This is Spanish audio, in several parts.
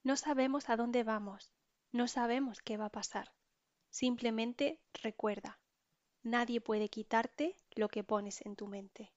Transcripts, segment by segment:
No sabemos a dónde vamos, no sabemos qué va a pasar. Simplemente recuerda, nadie puede quitarte lo que pones en tu mente.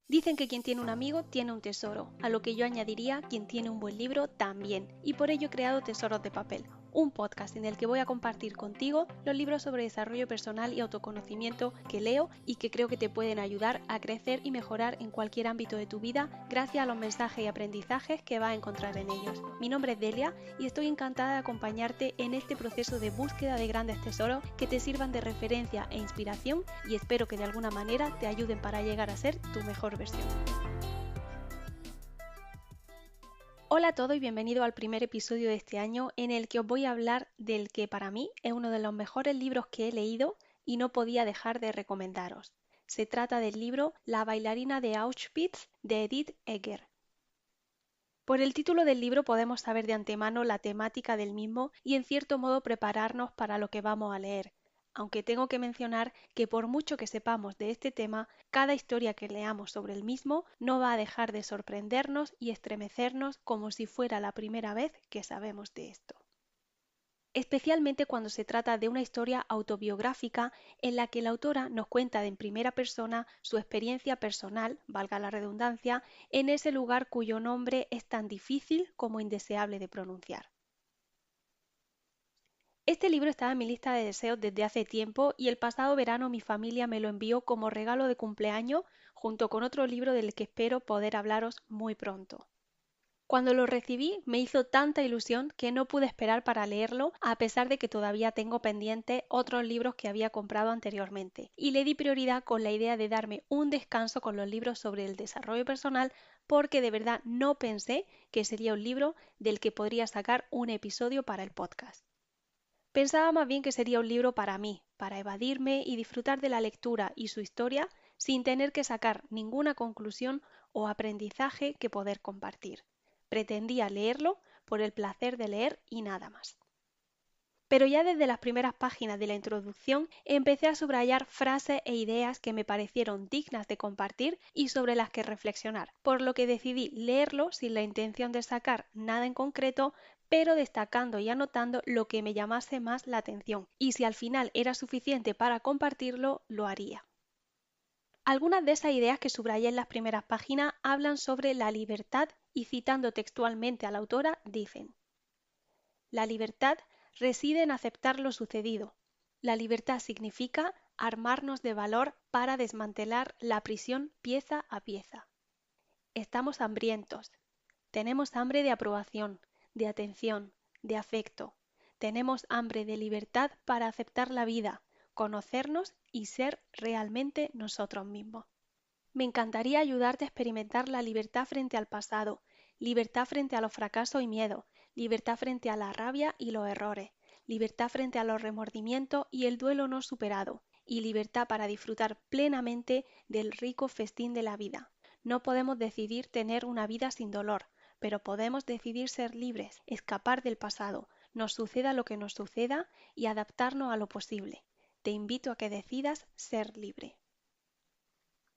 Dicen que quien tiene un amigo tiene un tesoro, a lo que yo añadiría quien tiene un buen libro también, y por ello he creado Tesoros de Papel, un podcast en el que voy a compartir contigo los libros sobre desarrollo personal y autoconocimiento que leo y que creo que te pueden ayudar a crecer y mejorar en cualquier ámbito de tu vida gracias a los mensajes y aprendizajes que vas a encontrar en ellos. Mi nombre es Delia y estoy encantada de acompañarte en este proceso de búsqueda de grandes tesoros que te sirvan de referencia e inspiración y espero que de alguna manera te ayuden para llegar a ser tu mejor versión. Hola a todos y bienvenido al primer episodio de este año en el que os voy a hablar del que para mí es uno de los mejores libros que he leído y no podía dejar de recomendaros. Se trata del libro La bailarina de Auschwitz de Edith Eger. Por el título del libro podemos saber de antemano la temática del mismo y en cierto modo prepararnos para lo que vamos a leer, aunque tengo que mencionar que por mucho que sepamos de este tema, cada historia que leamos sobre el mismo no va a dejar de sorprendernos y estremecernos como si fuera la primera vez que sabemos de esto. Especialmente cuando se trata de una historia autobiográfica en la que la autora nos cuenta en primera persona su experiencia personal, valga la redundancia, en ese lugar cuyo nombre es tan difícil como indeseable de pronunciar. Este libro estaba en mi lista de deseos desde hace tiempo y el pasado verano mi familia me lo envió como regalo de cumpleaños junto con otro libro del que espero poder hablaros muy pronto. Cuando lo recibí me hizo tanta ilusión que no pude esperar para leerlo a pesar de que todavía tengo pendientes otros libros que había comprado anteriormente y le di prioridad con la idea de darme un descanso con los libros sobre el desarrollo personal porque de verdad no pensé que sería un libro del que podría sacar un episodio para el podcast. Pensaba más bien que sería un libro para mí, para evadirme y disfrutar de la lectura y su historia sin tener que sacar ninguna conclusión o aprendizaje que poder compartir. Pretendía leerlo por el placer de leer y nada más. Pero ya desde las primeras páginas de la introducción empecé a subrayar frases e ideas que me parecieron dignas de compartir y sobre las que reflexionar, por lo que decidí leerlo sin la intención de sacar nada en concreto, pero destacando y anotando lo que me llamase más la atención, y si al final era suficiente para compartirlo, lo haría. Algunas de esas ideas que subrayé en las primeras páginas hablan sobre la libertad y citando textualmente a la autora dicen: la libertad reside en aceptar lo sucedido. La libertad significa armarnos de valor para desmantelar la prisión pieza a pieza. Estamos hambrientos. Tenemos hambre de aprobación, de atención, de afecto. Tenemos hambre de libertad para aceptar la vida, conocernos y ser realmente nosotros mismos. Me encantaría ayudarte a experimentar la libertad frente al pasado, libertad frente a los fracasos y miedos, libertad frente a la rabia y los errores, libertad frente a los remordimientos y el duelo no superado, y libertad para disfrutar plenamente del rico festín de la vida. No podemos decidir tener una vida sin dolor, pero podemos decidir ser libres, escapar del pasado, nos suceda lo que nos suceda y adaptarnos a lo posible. Te invito a que decidas ser libre.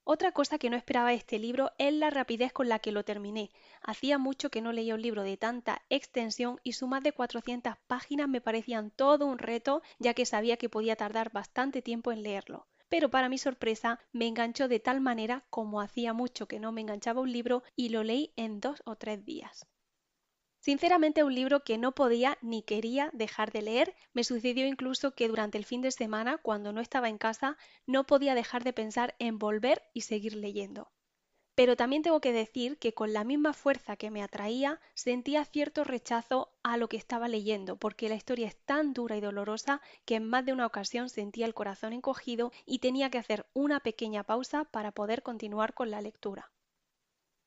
Otra cosa que no esperaba de este libro es la rapidez con la que lo terminé. Hacía mucho que no leía un libro de tanta extensión y sus más de 400 páginas me parecían todo un reto, ya que sabía que podía tardar bastante tiempo en leerlo. Pero para mi sorpresa me enganchó de tal manera como hacía mucho que no me enganchaba un libro y lo leí en 2 o 3 días. Sinceramente, un libro que no podía ni quería dejar de leer. Me sucedió incluso que durante el fin de semana, cuando no estaba en casa, no podía dejar de pensar en volver y seguir leyendo. Pero también tengo que decir que con la misma fuerza que me atraía, sentía cierto rechazo a lo que estaba leyendo, porque la historia es tan dura y dolorosa que en más de una ocasión sentía el corazón encogido y tenía que hacer una pequeña pausa para poder continuar con la lectura.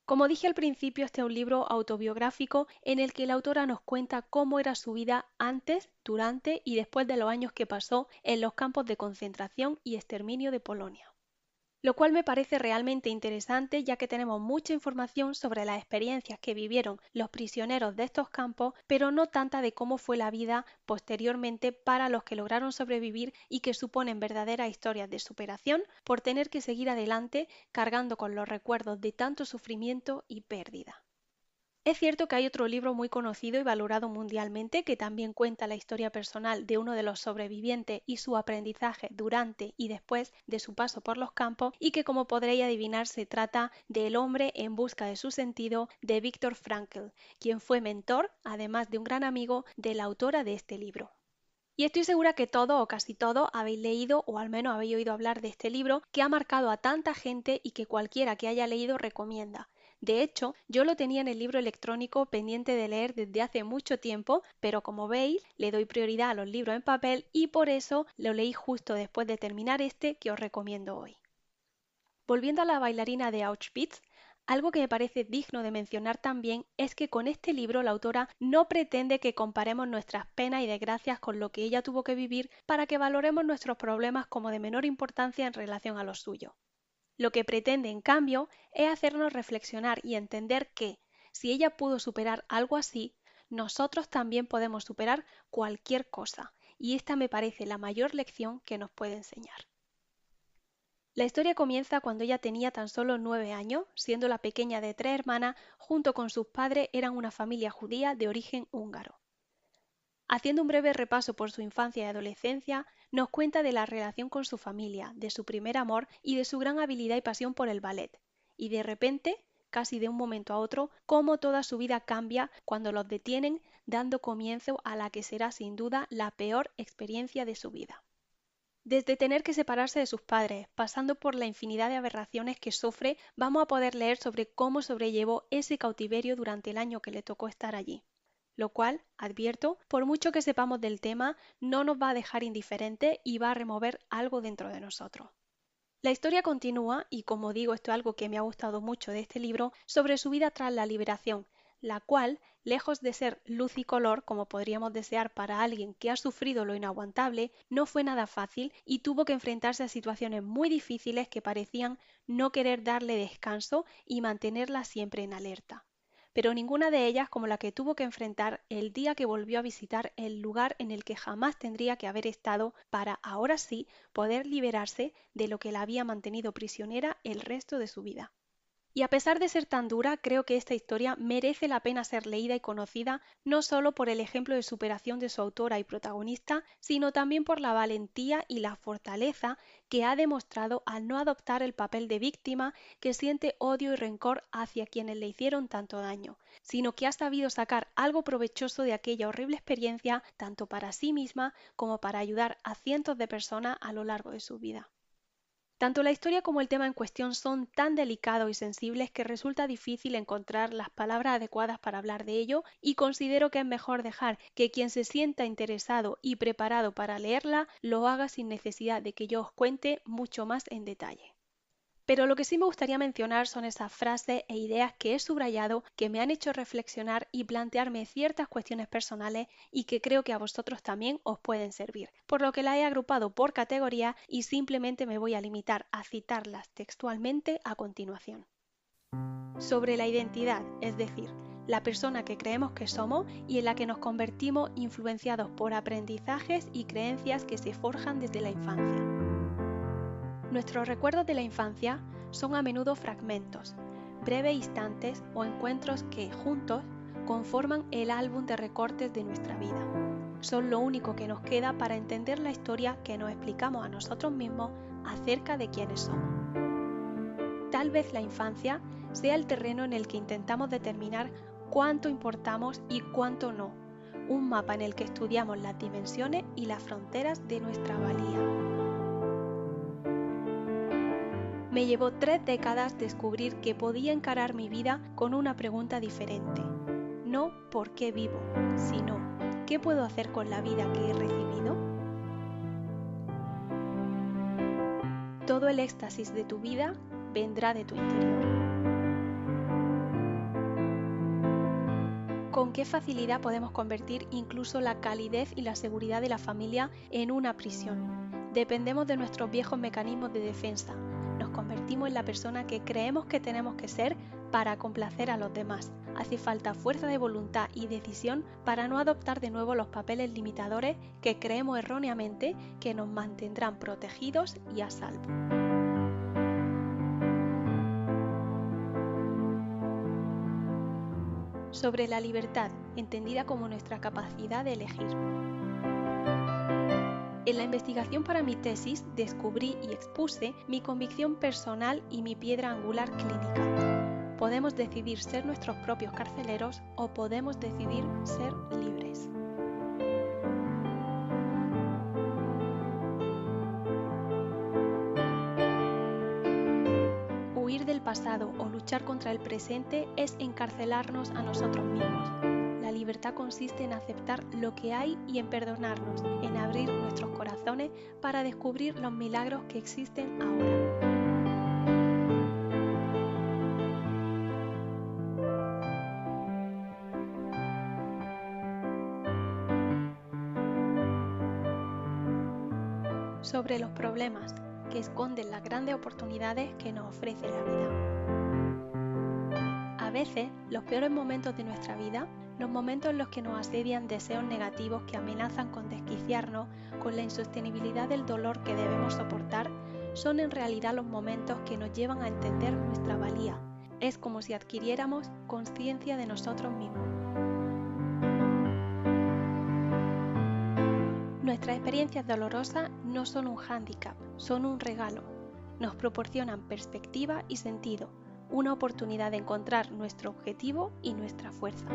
Como dije al principio, este es un libro autobiográfico en el que la autora nos cuenta cómo era su vida antes, durante y después de los años que pasó en los campos de concentración y exterminio de Polonia. Lo cual me parece realmente interesante ya que tenemos mucha información sobre las experiencias que vivieron los prisioneros de estos campos, pero no tanta de cómo fue la vida posteriormente para los que lograron sobrevivir y que suponen verdaderas historias de superación por tener que seguir adelante cargando con los recuerdos de tanto sufrimiento y pérdida. Es cierto que hay otro libro muy conocido y valorado mundialmente que también cuenta la historia personal de uno de los sobrevivientes y su aprendizaje durante y después de su paso por los campos y que, como podréis adivinar, se trata de El hombre en busca de su sentido de Viktor Frankl, quien fue mentor, además de un gran amigo, de la autora de este libro. Y estoy segura que todos o casi todos habéis leído o al menos habéis oído hablar de este libro que ha marcado a tanta gente y que cualquiera que haya leído recomienda. De hecho, yo lo tenía en el libro electrónico pendiente de leer desde hace mucho tiempo, pero como veis, le doy prioridad a los libros en papel y por eso lo leí justo después de terminar este que os recomiendo hoy. Volviendo a la bailarina de Auschwitz, algo que me parece digno de mencionar también es que con este libro la autora no pretende que comparemos nuestras penas y desgracias con lo que ella tuvo que vivir para que valoremos nuestros problemas como de menor importancia en relación a los suyos. Lo que pretende, en cambio, es hacernos reflexionar y entender que, si ella pudo superar algo así, nosotros también podemos superar cualquier cosa, y esta me parece la mayor lección que nos puede enseñar. La historia comienza cuando ella tenía tan solo 9 años, siendo la pequeña de 3 hermanas, junto con sus padres eran una familia judía de origen húngaro. Haciendo un breve repaso por su infancia y adolescencia, nos cuenta de la relación con su familia, de su primer amor y de su gran habilidad y pasión por el ballet. Y de repente, casi de un momento a otro, cómo toda su vida cambia cuando los detienen, dando comienzo a la que será sin duda la peor experiencia de su vida. Desde tener que separarse de sus padres, pasando por la infinidad de aberraciones que sufre, vamos a poder leer sobre cómo sobrellevó ese cautiverio durante el año que le tocó estar allí. Lo cual, advierto, por mucho que sepamos del tema, no nos va a dejar indiferentes y va a remover algo dentro de nosotros. La historia continúa, y como digo, esto es algo que me ha gustado mucho de este libro, sobre su vida tras la liberación, la cual, lejos de ser luz y color, como podríamos desear para alguien que ha sufrido lo inaguantable, no fue nada fácil y tuvo que enfrentarse a situaciones muy difíciles que parecían no querer darle descanso y mantenerla siempre en alerta. Pero ninguna de ellas como la que tuvo que enfrentar el día que volvió a visitar el lugar en el que jamás tendría que haber estado para, ahora sí, poder liberarse de lo que la había mantenido prisionera el resto de su vida. Y a pesar de ser tan dura, creo que esta historia merece la pena ser leída y conocida no solo por el ejemplo de superación de su autora y protagonista, sino también por la valentía y la fortaleza que ha demostrado al no adoptar el papel de víctima que siente odio y rencor hacia quienes le hicieron tanto daño, sino que ha sabido sacar algo provechoso de aquella horrible experiencia tanto para sí misma como para ayudar a cientos de personas a lo largo de su vida. Tanto la historia como el tema en cuestión son tan delicados y sensibles que resulta difícil encontrar las palabras adecuadas para hablar de ello y considero que es mejor dejar que quien se sienta interesado y preparado para leerla lo haga sin necesidad de que yo os cuente mucho más en detalle. Pero lo que sí me gustaría mencionar son esas frases e ideas que he subrayado que me han hecho reflexionar y plantearme ciertas cuestiones personales y que creo que a vosotros también os pueden servir, por lo que las he agrupado por categoría y simplemente me voy a limitar a citarlas textualmente a continuación. Sobre la identidad, es decir, la persona que creemos que somos y en la que nos convertimos influenciados por aprendizajes y creencias que se forjan desde la infancia. Nuestros recuerdos de la infancia son a menudo fragmentos, breves instantes o encuentros que, juntos, conforman el álbum de recortes de nuestra vida. Son lo único que nos queda para entender la historia que nos explicamos a nosotros mismos acerca de quiénes somos. Tal vez la infancia sea el terreno en el que intentamos determinar cuánto importamos y cuánto no, un mapa en el que estudiamos las dimensiones y las fronteras de nuestra valía. Me llevó 3 décadas descubrir que podía encarar mi vida con una pregunta diferente. No por qué vivo, sino ¿qué puedo hacer con la vida que he recibido? Todo el éxtasis de tu vida vendrá de tu interior. Con qué facilidad podemos convertir incluso la calidez y la seguridad de la familia en una prisión. Dependemos de nuestros viejos mecanismos de defensa. Nos convertimos en la persona que creemos que tenemos que ser para complacer a los demás. Hace falta fuerza de voluntad y decisión para no adoptar de nuevo los papeles limitadores que creemos erróneamente que nos mantendrán protegidos y a salvo. sobre la libertad, entendida como nuestra capacidad de elegir. En la investigación para mi tesis descubrí y expuse mi convicción personal y mi piedra angular clínica. Podemos decidir ser nuestros propios carceleros o podemos decidir ser libres. Huir del pasado o luchar contra el presente es encarcelarnos a nosotros mismos. La libertad consiste en aceptar lo que hay y en perdonarnos, en abrir nuestros corazones para descubrir los milagros que existen ahora. Sobre los problemas que esconden las grandes oportunidades que nos ofrece la vida. A veces, los peores momentos de nuestra vida, los momentos en los que nos asedian deseos negativos que amenazan con desquiciarnos con la insostenibilidad del dolor que debemos soportar, son en realidad los momentos que nos llevan a entender nuestra valía. Es como si adquiriéramos conciencia de nosotros mismos. Nuestras experiencias dolorosas no son un hándicap, son un regalo. Nos proporcionan perspectiva y sentido, una oportunidad de encontrar nuestro objetivo y nuestra fuerza.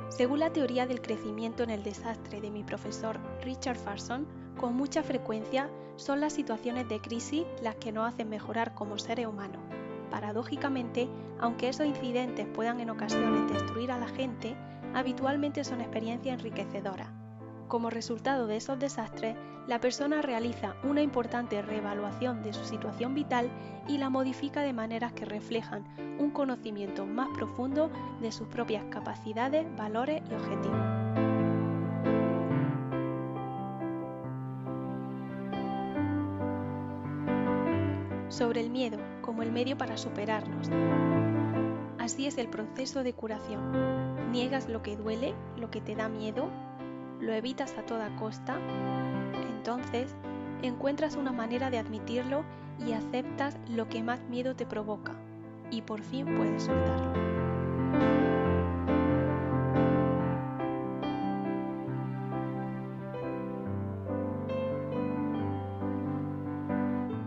Según la teoría del crecimiento en el desastre de mi profesor Richard Farson, con mucha frecuencia son las situaciones de crisis las que nos hacen mejorar como seres humanos. Paradójicamente, aunque esos incidentes puedan en ocasiones destruir a la gente, habitualmente son experiencias enriquecedoras. Como resultado de esos desastres, la persona realiza una importante reevaluación de su situación vital y la modifica de maneras que reflejan un conocimiento más profundo de sus propias capacidades, valores y objetivos. Sobre el miedo como el medio para superarnos. Así es el proceso de curación. Niegas lo que duele, lo que te da miedo, lo evitas a toda costa, entonces encuentras una manera de admitirlo y aceptas lo que más miedo te provoca y por fin puedes soltarlo.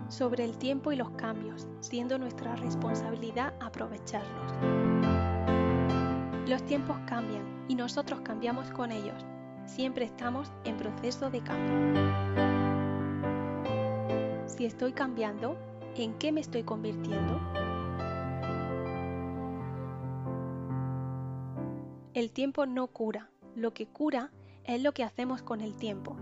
Sobre el tiempo y los cambios, siendo nuestra responsabilidad aprovecharlos. Los tiempos cambian y nosotros cambiamos con ellos. Siempre estamos en proceso de cambio. Si estoy cambiando, ¿en qué me estoy convirtiendo? El tiempo no cura. Lo que cura es lo que hacemos con el tiempo.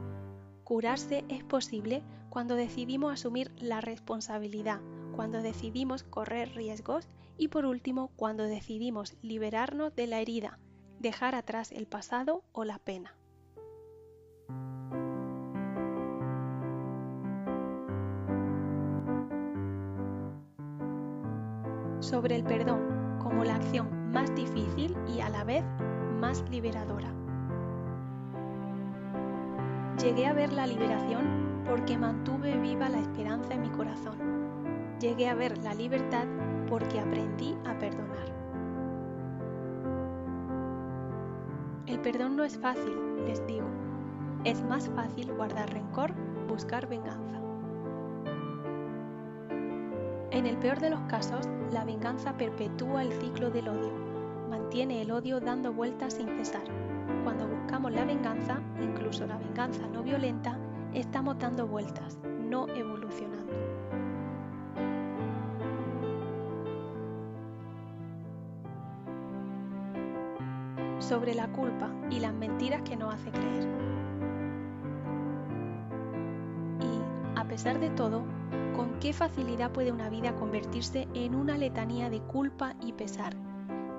Curarse es posible cuando decidimos asumir la responsabilidad, cuando decidimos correr riesgos y por último cuando decidimos liberarnos de la herida, dejar atrás el pasado o la pena. Sobre el perdón como la acción más difícil y a la vez más liberadora. Llegué a ver la liberación porque mantuve viva la esperanza en mi corazón. Llegué a ver la libertad porque aprendí a perdonar. El perdón no es fácil, les digo. Es más fácil guardar rencor, buscar venganza. En el peor de los casos, la venganza perpetúa el ciclo del odio, mantiene el odio dando vueltas sin cesar. Cuando buscamos la venganza, incluso la venganza no violenta, estamos dando vueltas, no evolucionando. Sobre la culpa y las mentiras que nos hace creer. Y, a pesar de todo, ¿con qué facilidad puede una vida convertirse en una letanía de culpa y pesar?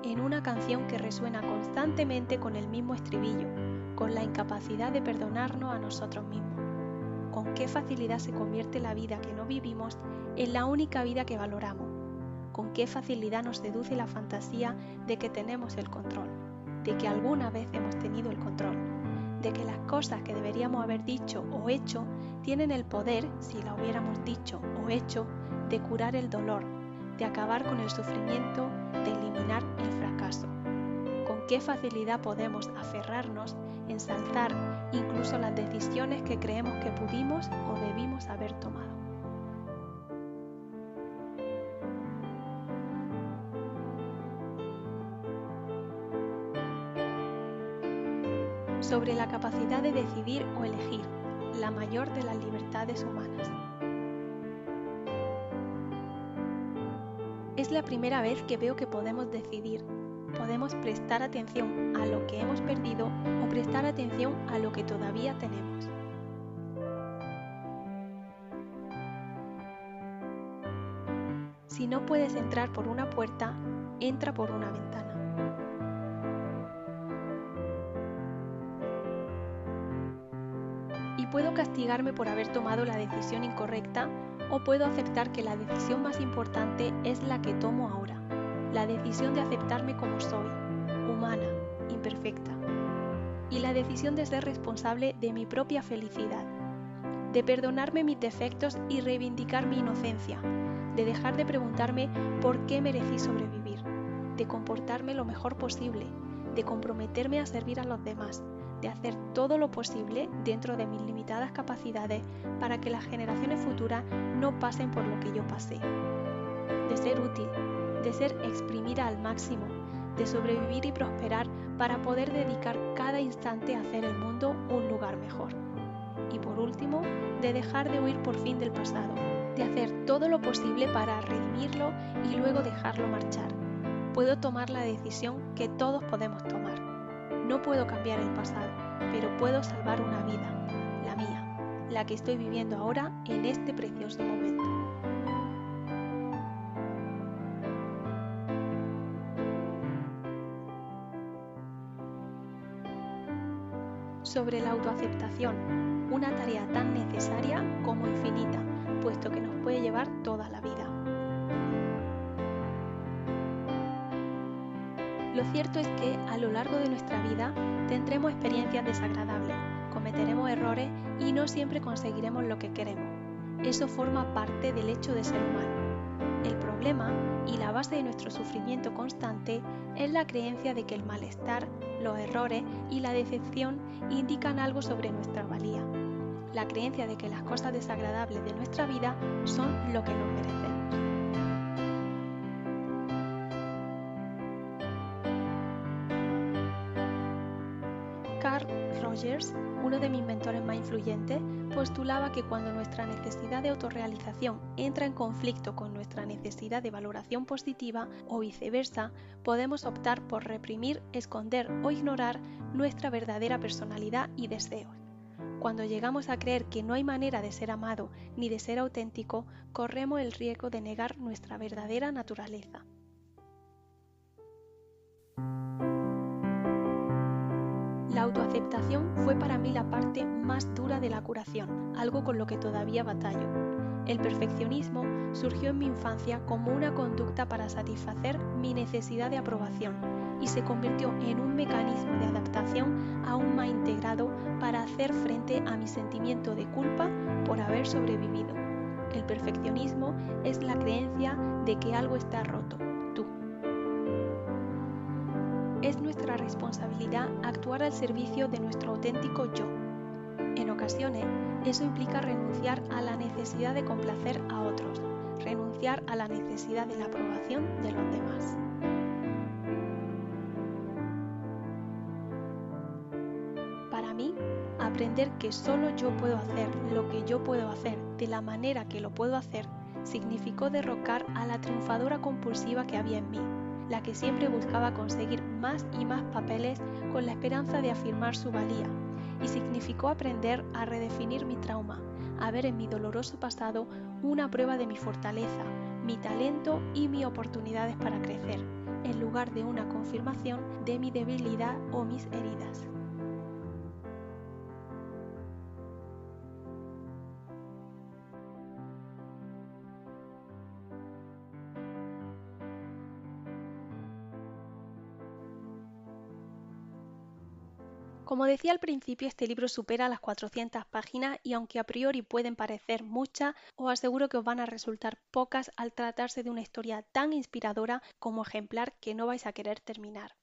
En una canción que resuena constantemente con el mismo estribillo, con la incapacidad de perdonarnos a nosotros mismos. Con qué facilidad se convierte la vida que no vivimos en la única vida que valoramos. Con qué facilidad nos seduce la fantasía de que tenemos el control, de que alguna vez hemos tenido el control, de que las cosas que deberíamos haber dicho o hecho tienen el poder, si la hubiéramos dicho o hecho, de curar el dolor, de acabar con el sufrimiento, de eliminar el fracaso. Con qué facilidad podemos aferrarnos, ensalzar incluso las decisiones que creemos que pudimos o debimos haber tomado. Sobre la capacidad de decidir o elegir, la mayor de las libertades humanas. Es la primera vez que veo que podemos decidir. Podemos prestar atención a lo que hemos perdido o prestar atención a lo que todavía tenemos. Si no puedes entrar por una puerta, entra por una ventana. Y puedo castigarme por haber tomado la decisión incorrecta o puedo aceptar que la decisión más importante es la que tomo ahora. La decisión de aceptarme como soy, humana, imperfecta. Y la decisión de ser responsable de mi propia felicidad. De perdonarme mis defectos y reivindicar mi inocencia. De dejar de preguntarme por qué merecí sobrevivir. De comportarme lo mejor posible. De comprometerme a servir a los demás. De hacer todo lo posible dentro de mis limitadas capacidades para que las generaciones futuras no pasen por lo que yo pasé. De ser útil, de ser exprimida al máximo, de sobrevivir y prosperar para poder dedicar cada instante a hacer el mundo un lugar mejor. Y por último, de dejar de huir por fin del pasado, de hacer todo lo posible para redimirlo y luego dejarlo marchar. Puedo tomar la decisión que todos podemos tomar. No puedo cambiar el pasado, pero puedo salvar una vida, la mía, la que estoy viviendo ahora en este precioso momento. Sobre la autoaceptación, una tarea tan necesaria como infinita, puesto que nos puede llevar toda la vida. Lo cierto es que a lo largo de nuestra vida tendremos experiencias desagradables, cometeremos errores y no siempre conseguiremos lo que queremos. Eso forma parte del hecho de ser humano. El problema y la base de nuestro sufrimiento constante es la creencia de que el malestar, los errores y la decepción indican algo sobre nuestra valía. La creencia de que las cosas desagradables de nuestra vida son lo que nos merecemos. Carl Rogers, uno de mis mentores más influyentes, postulaba que cuando nuestra necesidad de autorrealización entra en conflicto con nuestra necesidad de valoración positiva o viceversa, podemos optar por reprimir, esconder o ignorar nuestra verdadera personalidad y deseos. Cuando llegamos a creer que no hay manera de ser amado ni de ser auténtico, corremos el riesgo de negar nuestra verdadera naturaleza. La autoaceptación fue para mí la parte más dura de la curación, algo con lo que todavía batallo. El perfeccionismo surgió en mi infancia como una conducta para satisfacer mi necesidad de aprobación y se convirtió en un mecanismo de adaptación aún más integrado para hacer frente a mi sentimiento de culpa por haber sobrevivido. El perfeccionismo es la creencia de que algo está roto. Es nuestra responsabilidad actuar al servicio de nuestro auténtico yo. En ocasiones, eso implica renunciar a la necesidad de complacer a otros, renunciar a la necesidad de la aprobación de los demás. Para mí, aprender que solo yo puedo hacer lo que yo puedo hacer de la manera que lo puedo hacer, significó derrocar a la triunfadora compulsiva que había en mí, la que siempre buscaba conseguir más y más papeles con la esperanza de afirmar su valía, y significó aprender a redefinir mi trauma, a ver en mi doloroso pasado una prueba de mi fortaleza, mi talento y mis oportunidades para crecer, en lugar de una confirmación de mi debilidad o mis heridas. Como decía al principio, este libro supera las 400 páginas y aunque a priori pueden parecer muchas, os aseguro que os van a resultar pocas al tratarse de una historia tan inspiradora como ejemplar que no vais a querer terminar.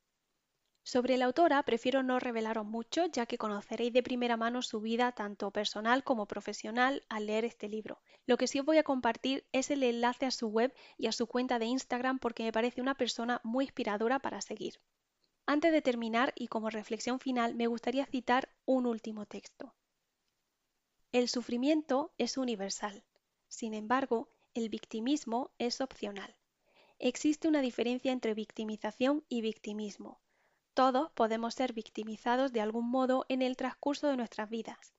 Sobre la autora prefiero no revelaros mucho, ya que conoceréis de primera mano su vida tanto personal como profesional al leer este libro. Lo que sí os voy a compartir es el enlace a su web y a su cuenta de Instagram porque me parece una persona muy inspiradora para seguir. Antes de terminar y como reflexión final, me gustaría citar un último texto. El sufrimiento es universal. Sin embargo, el victimismo es opcional. Existe una diferencia entre victimización y victimismo. Todos podemos ser victimizados de algún modo en el transcurso de nuestras vidas.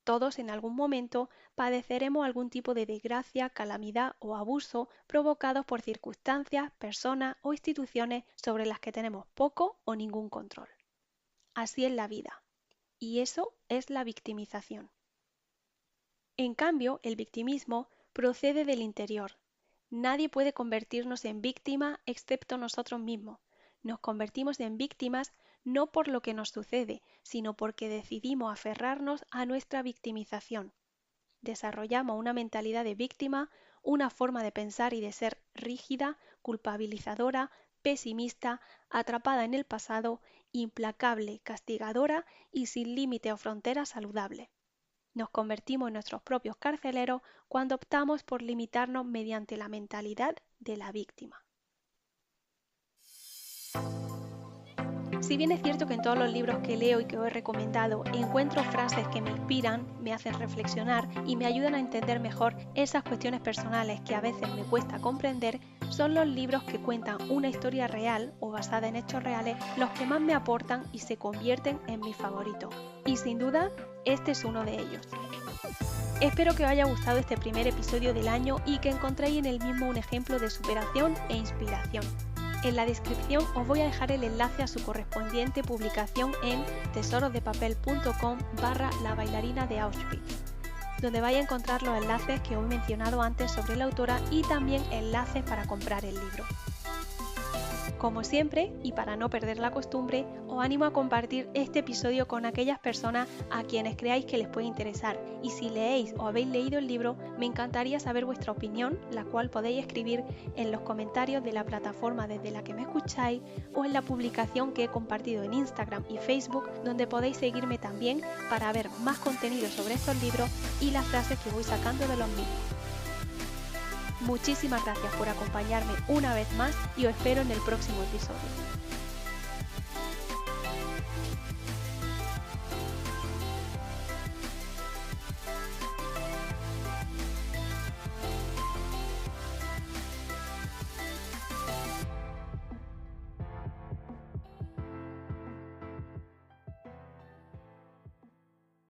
Todos en algún momento padeceremos algún tipo de desgracia, calamidad o abuso provocados por circunstancias, personas o instituciones sobre las que tenemos poco o ningún control. Así es la vida. Y eso es la victimización. En cambio, el victimismo procede del interior. Nadie puede convertirnos en víctima excepto nosotros mismos. Nos convertimos en víctimas no por lo que nos sucede, sino porque decidimos aferrarnos a nuestra victimización. Desarrollamos una mentalidad de víctima, una forma de pensar y de ser rígida, culpabilizadora, pesimista, atrapada en el pasado, implacable, castigadora y sin límite o frontera saludable. Nos convertimos en nuestros propios carceleros cuando optamos por limitarnos mediante la mentalidad de la víctima. Si bien es cierto que en todos los libros que leo y que os he recomendado encuentro frases que me inspiran, me hacen reflexionar y me ayudan a entender mejor esas cuestiones personales que a veces me cuesta comprender, son los libros que cuentan una historia real o basada en hechos reales los que más me aportan y se convierten en mis favoritos. Y sin duda, este es uno de ellos. Espero que os haya gustado este primer episodio del año y que encontréis en él mismo un ejemplo de superación e inspiración. En la descripción os voy a dejar el enlace a su correspondiente publicación en tesorosdepapel.com/La bailarina de Auschwitz, donde vais a encontrar los enlaces que os he mencionado antes sobre la autora y también enlaces para comprar el libro. Como siempre, y para no perder la costumbre, os animo a compartir este episodio con aquellas personas a quienes creáis que les puede interesar. Y si leéis o habéis leído el libro, me encantaría saber vuestra opinión, la cual podéis escribir en los comentarios de la plataforma desde la que me escucháis o en la publicación que he compartido en Instagram y Facebook, donde podéis seguirme también para ver más contenido sobre estos libros y las frases que voy sacando de los mismos. Muchísimas gracias por acompañarme una vez más y os espero en el próximo episodio.